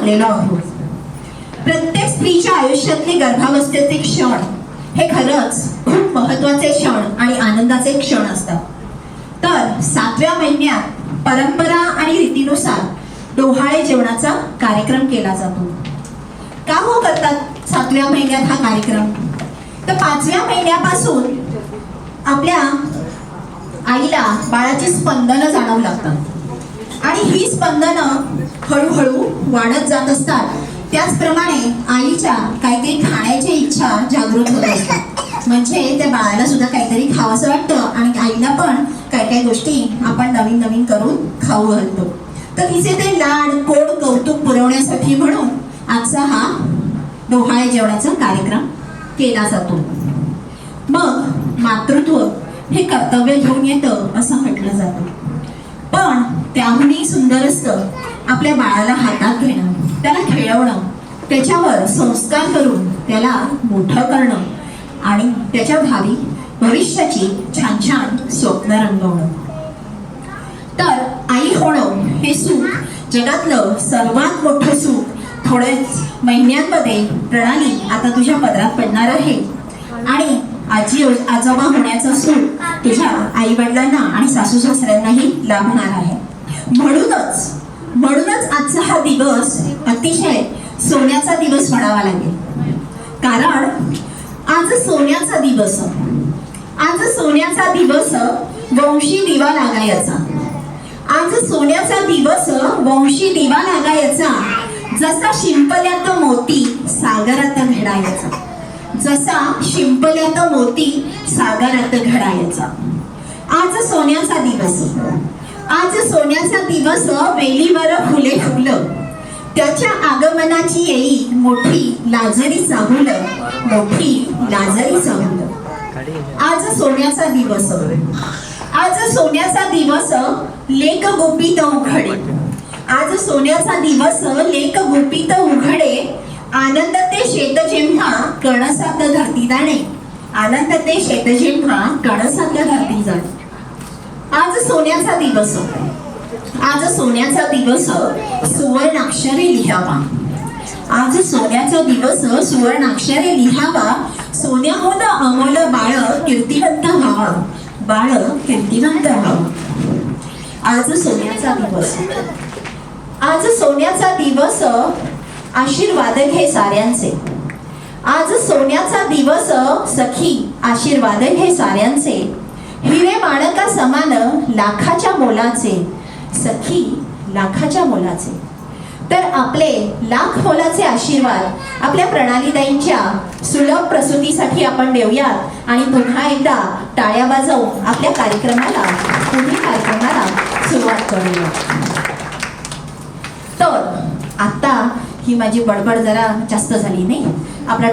जमलेलो आहोत. प्रत्येक स्त्रीच्या आयुष्यातले गर्भावस्थेचे क्षण हे खरंच खूप महत्वाचे क्षण आणि आनंदाचे क्षण असतात. तर 7व्या महिन्यात परंपरा आणि रीतीनुसार डोहाळे जेवणाचा कार्यक्रम केला जातो. का हो करतात 7व्या महिन्यात हा कार्यक्रम? तर 5व्या महिन्यापासून आपल्या आईला बाळाची स्पंदनं जाणवू लागतात आणि ही स्पंदनं हळूहळू वाढत जात असतात. त्याचप्रमाणे आईच्या काहीतरी खाण्याची इच्छा जागृत होत असतात. म्हणजे त्या बाळाला सुद्धा काहीतरी खावंसं वाटतं आणि आईला पण काही काही गोष्टी आपण नवीन नवीन करून खाऊ घालतो. तर तिचे ते लाड कोड कौतुक पुरवण्यासाठी म्हणून आजचा हा डोहाळे जेवणाचा कार्यक्रम केला जातो. मग मातृत्व हे कर्तव्य घेऊन येतं असं म्हटलं जातं. पण त्याहूनही सुंदर असतं आपल्या बाळाला हातात घेणं, त्याला खेळवणं, त्याच्यावर संस्कार करून त्याला मोठं करणं आणि त्याच्या भावी भविष्याची छान छान स्वप्न रंगवणं. तर आई होणं हे सुख, जगातलं सर्वात मोठं सुख थोड्याच महिन्यांमध्ये प्रणाली आता तुझ्या पदरात पडणार आहे. आणि आजी आजोबा होण्याचं सुख तुझ्या आई वडिलांना आणि सासू सासऱ्यांनाही लाभणार आहे. म्हणूनच आजचा हा दिवस अतिशय सोन्याचा दिवस म्हणावा लागेल. कारण आज सोन्याचा दिवस वंशी दिवा लागायचा. आज सोन्याचा दिवस वंशी दिवा लागायचा. जसा शिंपल्यात मोती सागरात घडायचा. जसा शिंपल्यात मोती सागरात घडायचा. आज सोन्याचा दिवस वेलीवर फुले फुललं. त्याच्या आगमनाची येई मोठी लाजरी चाहुल. आज सोन्याचा दिवस लेक गोपीत उघडे. आज सोन्याचा दिवस लेक गोपीत उघडे. आनंद ते शेत जेव्हा कणसात धरती जाणे. आज सोन्याचा दिवस सुवर्णाक्षरे लिहावा. सोन्याहून अमोल बाळ कीर्तिवंत व्हावा. आज सोन्याचा दिवस आशीर्वाद घे साऱ्यांचे. आज सोन्याचा दिवस सखी आशीर्वाद घे साऱ्यांचे. हिरे माणका समान लाखाच्या मोलाचे. सखी लाखाच्या मोलाचे. तर आपले लाख मोलाचे आशीर्वाद आपल्या प्रणालीताईंच्या सुलभ प्रसूतीसाठी आपण देऊयात आणि पुन्हा एकदा टाळ्या वाजवून आपल्या कार्यक्रमाला सुरुवात करूया. तर आता ही माझी बडबड जरा जास्त झाली नाही. आपला